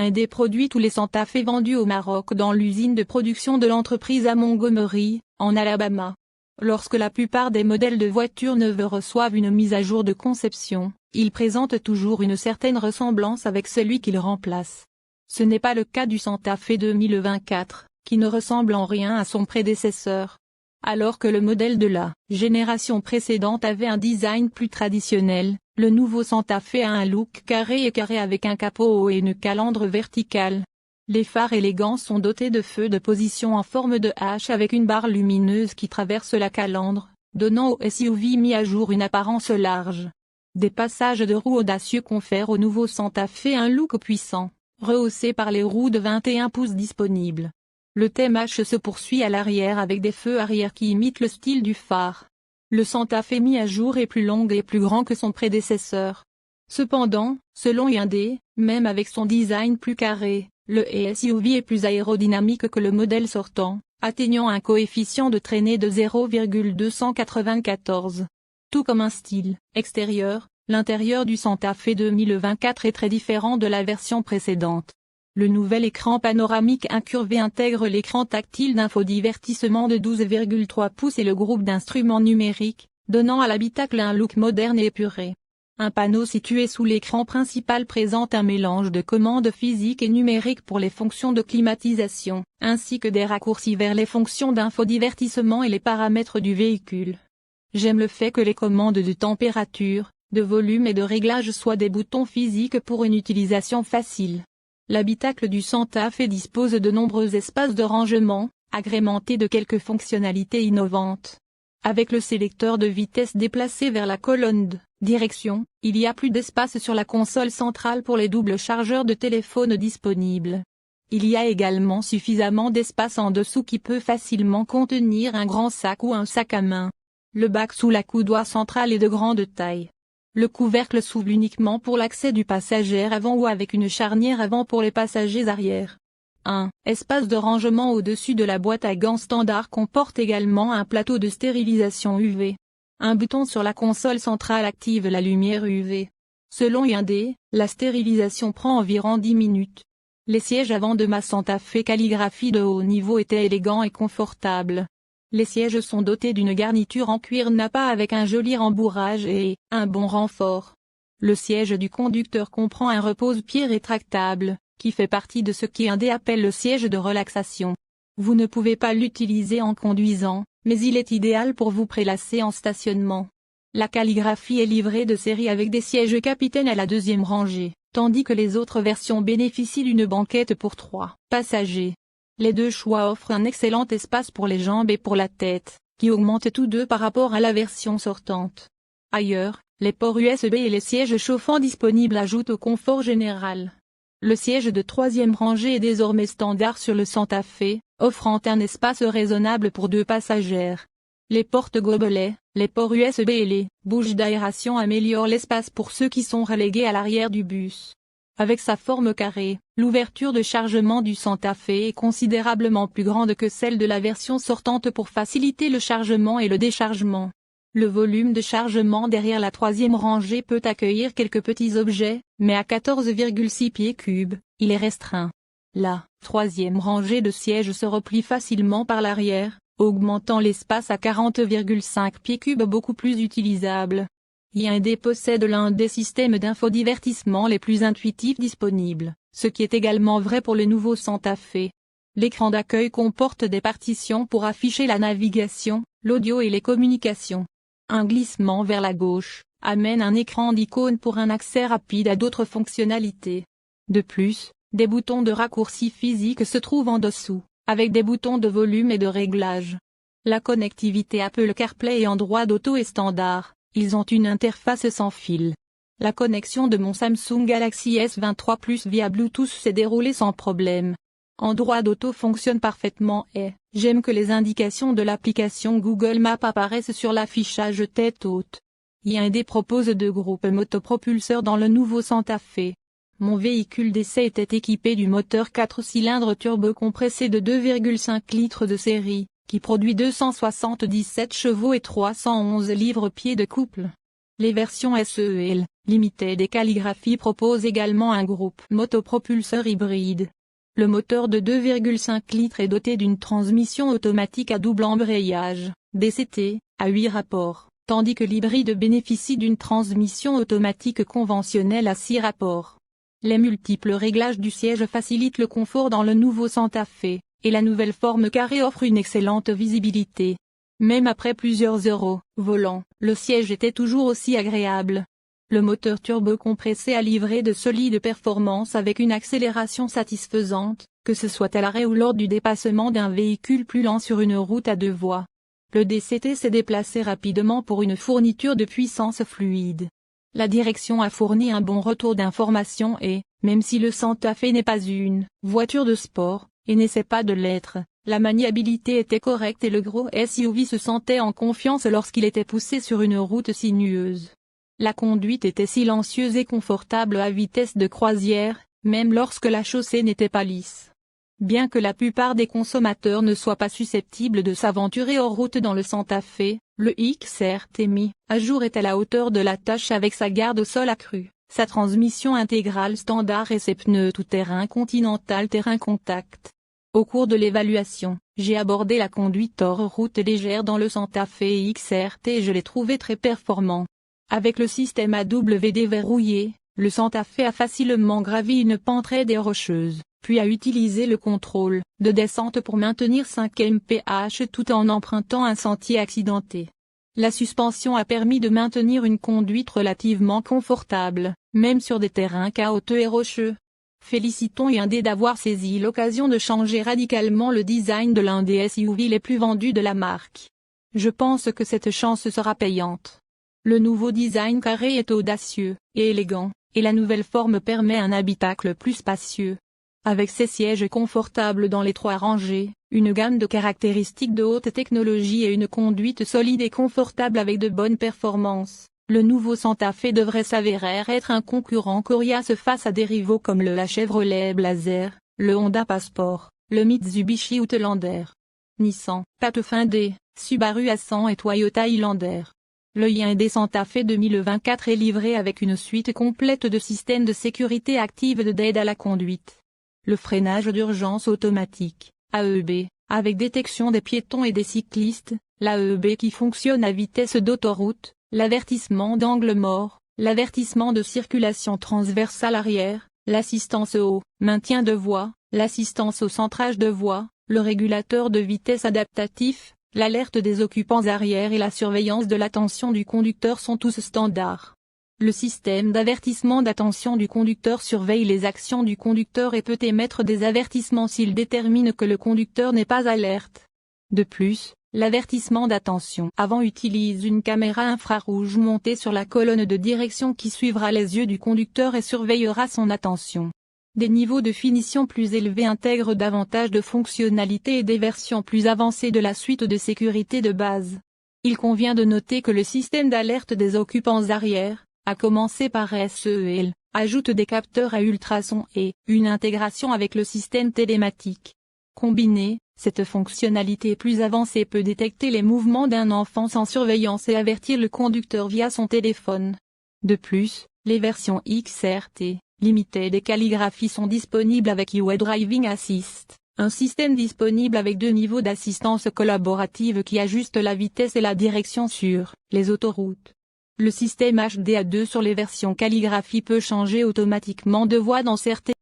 Hyundai produit tous les Santa Fe vendus au Maroc dans l'usine de production de l'entreprise à Montgomery, en Alabama. Lorsque la plupart des modèles de voitures neuves reçoivent une mise à jour de conception, ils présentent toujours une certaine ressemblance avec celui qu'ils remplacent. Ce n'est pas le cas du Santa Fe 2024, qui ne ressemble en rien à son prédécesseur. Alors que le modèle de la génération précédente avait un design plus traditionnel, le nouveau Santa Fe a un look carré avec un capot haut et une calandre verticale. Les phares élégants sont dotés de feux de position en forme de H avec une barre lumineuse qui traverse la calandre, donnant au SUV mis à jour une apparence large. Des passages de roues audacieux confèrent au nouveau Santa Fe un look puissant, rehaussé par les roues de 21 pouces disponibles. Le thème H se poursuit à l'arrière avec des feux arrière qui imitent le style du phare. Le Santa Fe mis à jour est plus long et plus grand que son prédécesseur. Cependant, selon Hyundai, même avec son design plus carré, le SUV est plus aérodynamique que le modèle sortant, atteignant un coefficient de traînée de 0,294. Tout comme un style extérieur, l'intérieur du Santa Fe 2024 est très différent de la version précédente. Le nouvel écran panoramique incurvé intègre l'écran tactile d'infodivertissement de 12,3 pouces et le groupe d'instruments numériques, donnant à l'habitacle un look moderne et épuré. Un panneau situé sous l'écran principal présente un mélange de commandes physiques et numériques pour les fonctions de climatisation, ainsi que des raccourcis vers les fonctions d'infodivertissement et les paramètres du véhicule. J'aime le fait que les commandes de température, de volume et de réglage soient des boutons physiques pour une utilisation facile. L'habitacle du Santa Fe dispose de nombreux espaces de rangement, agrémentés de quelques fonctionnalités innovantes. Avec le sélecteur de vitesse déplacé vers la colonne de direction, il y a plus d'espace sur la console centrale pour les doubles chargeurs de téléphone disponibles. Il y a également suffisamment d'espace en dessous qui peut facilement contenir un grand sac ou un sac à main. Le bac sous la coudoir centrale est de grande taille. Le couvercle s'ouvre uniquement pour l'accès du passager avant ou avec une charnière avant pour les passagers arrière. Un espace de rangement au-dessus de la boîte à gants standard comporte également un plateau de stérilisation UV. Un bouton sur la console centrale active la lumière UV. Selon Hyundai, la stérilisation prend environ 10 minutes. Les sièges avant de ma Santa Fe calligraphie de haut niveau étaient élégants et confortables. Les sièges sont dotés d'une garniture en cuir nappa avec un joli rembourrage et un bon renfort. Le siège du conducteur comprend un repose-pied rétractable, qui fait partie de ce qu'Hyundai appelle le siège de relaxation. Vous ne pouvez pas l'utiliser en conduisant, mais il est idéal pour vous prélasser en stationnement. La calligraphie est livrée de série avec des sièges capitaine à la deuxième rangée, tandis que les autres versions bénéficient d'une banquette pour 3 passagers. Les deux choix offrent un excellent espace pour les jambes et pour la tête, qui augmentent tous deux par rapport à la version sortante. Ailleurs, les ports USB et les sièges chauffants disponibles ajoutent au confort général. Le siège de troisième rangée est désormais standard sur le Santa Fe, offrant un espace raisonnable pour 2 passagers. Les portes gobelets, les ports USB et les bouches d'aération améliorent l'espace pour ceux qui sont relégués à l'arrière du bus. Avec sa forme carrée, l'ouverture de chargement du Santa Fe est considérablement plus grande que celle de la version sortante pour faciliter le chargement et le déchargement. Le volume de chargement derrière la troisième rangée peut accueillir quelques petits objets, mais à 14,6 pieds cubes, il est restreint. La troisième rangée de sièges se replie facilement par l'arrière, augmentant l'espace à 40,5 pieds cubes beaucoup plus utilisable. Hyundai possède l'un des systèmes d'infodivertissement les plus intuitifs disponibles, ce qui est également vrai pour le nouveau Santa Fe. L'écran d'accueil comporte des partitions pour afficher la navigation, l'audio et les communications. Un glissement vers la gauche amène un écran d'icônes pour un accès rapide à d'autres fonctionnalités. De plus, des boutons de raccourci physique se trouvent en dessous, avec des boutons de volume et de réglage. La connectivité Apple CarPlay et Android Auto est standard. Ils ont une interface sans fil. La connexion de mon Samsung Galaxy S23 Plus via Bluetooth s'est déroulée sans problème. Android Auto fonctionne parfaitement et j'aime que les indications de l'application Google Maps apparaissent sur l'affichage tête haute. Hyundai propose 2 groupes motopropulseurs dans le nouveau Santa Fe. Mon véhicule d'essai était équipé du moteur 4 cylindres turbo-compressé de 2,5 litres de série, qui produit 277 chevaux et 311 livres-pieds de couple. Les versions SE et L Limited et Calligraphy proposent également un groupe motopropulseur hybride. Le moteur de 2,5 litres est doté d'une transmission automatique à double embrayage, DCT, à 8 rapports, tandis que l'hybride bénéficie d'une transmission automatique conventionnelle à 6 rapports. Les multiples réglages du siège facilitent le confort dans le nouveau Santa Fe, et la nouvelle forme carrée offre une excellente visibilité. Même après plusieurs heures au volant, le siège était toujours aussi agréable. Le moteur turbo-compressé a livré de solides performances avec une accélération satisfaisante, que ce soit à l'arrêt ou lors du dépassement d'un véhicule plus lent sur une route à 2 voies. Le DCT s'est déplacé rapidement pour une fourniture de puissance fluide. La direction a fourni un bon retour d'information et, même si le Santa Fe n'est pas une voiture de sport, et n'essaie pas de l'être, la maniabilité était correcte et le gros SUV se sentait en confiance lorsqu'il était poussé sur une route sinueuse. La conduite était silencieuse et confortable à vitesse de croisière, même lorsque la chaussée n'était pas lisse. Bien que la plupart des consommateurs ne soient pas susceptibles de s'aventurer hors route dans le Santa Fe, le XRT mis à jour est à la hauteur de la tâche avec sa garde au sol accrue, sa transmission intégrale standard et ses pneus tout-terrain Continental terrain contact. Au cours de l'évaluation, j'ai abordé la conduite hors route légère dans le Santa Fe XRT et je l'ai trouvé très performant. Avec le système AW déverrouillé, le Santa Fe a facilement gravi une pente raide et rocheuse, puis a utilisé le contrôle de descente pour maintenir 5 mph tout en empruntant un sentier accidenté. La suspension a permis de maintenir une conduite relativement confortable, même sur des terrains caouteux et rocheux. Félicitons Hyundai d'avoir saisi l'occasion de changer radicalement le design de l'un des SUV les plus vendus de la marque. Je pense que cette chance sera payante. Le nouveau design carré est audacieux et élégant, et la nouvelle forme permet un habitacle plus spacieux. Avec ses sièges confortables dans les 3 rangées, une gamme de caractéristiques de haute technologie et une conduite solide et confortable avec de bonnes performances, le nouveau Santa Fe devrait s'avérer être un concurrent coriace face à des rivaux comme la Chevrolet Blazer, le Honda Passport, le Mitsubishi Outlander, Nissan Pathfinder, Subaru Ascent et Toyota Highlander. Le Hyundai Santa Fe 2024 est livré avec une suite complète de systèmes de sécurité active d'aide à la conduite. Le freinage d'urgence automatique, AEB, avec détection des piétons et des cyclistes, l'AEB qui fonctionne à vitesse d'autoroute, l'avertissement d'angle mort, l'avertissement de circulation transversale arrière, l'assistance au maintien de voie, l'assistance au centrage de voie, le régulateur de vitesse adaptatif, l'alerte des occupants arrière et la surveillance de l'attention du conducteur sont tous standards. Le système d'avertissement d'attention du conducteur surveille les actions du conducteur et peut émettre des avertissements s'il détermine que le conducteur n'est pas alerte. De plus, l'avertissement d'attention avant utilise une caméra infrarouge montée sur la colonne de direction qui suivra les yeux du conducteur et surveillera son attention. Des niveaux de finition plus élevés intègrent davantage de fonctionnalités et des versions plus avancées de la suite de sécurité de base. Il convient de noter que le système d'alerte des occupants arrière, à commencer par SEL, ajoute des capteurs à ultrasons et une intégration avec le système télématique. Combinée, cette fonctionnalité plus avancée peut détecter les mouvements d'un enfant sans surveillance et avertir le conducteur via son téléphone. De plus, les versions XRT, Limited et Calligraphy sont disponibles avec UI Driving Assist, un système disponible avec 2 niveaux d'assistance collaborative qui ajuste la vitesse et la direction sur les autoroutes. Le système HDA2 sur les versions Calligraphy peut changer automatiquement de voie dans certaines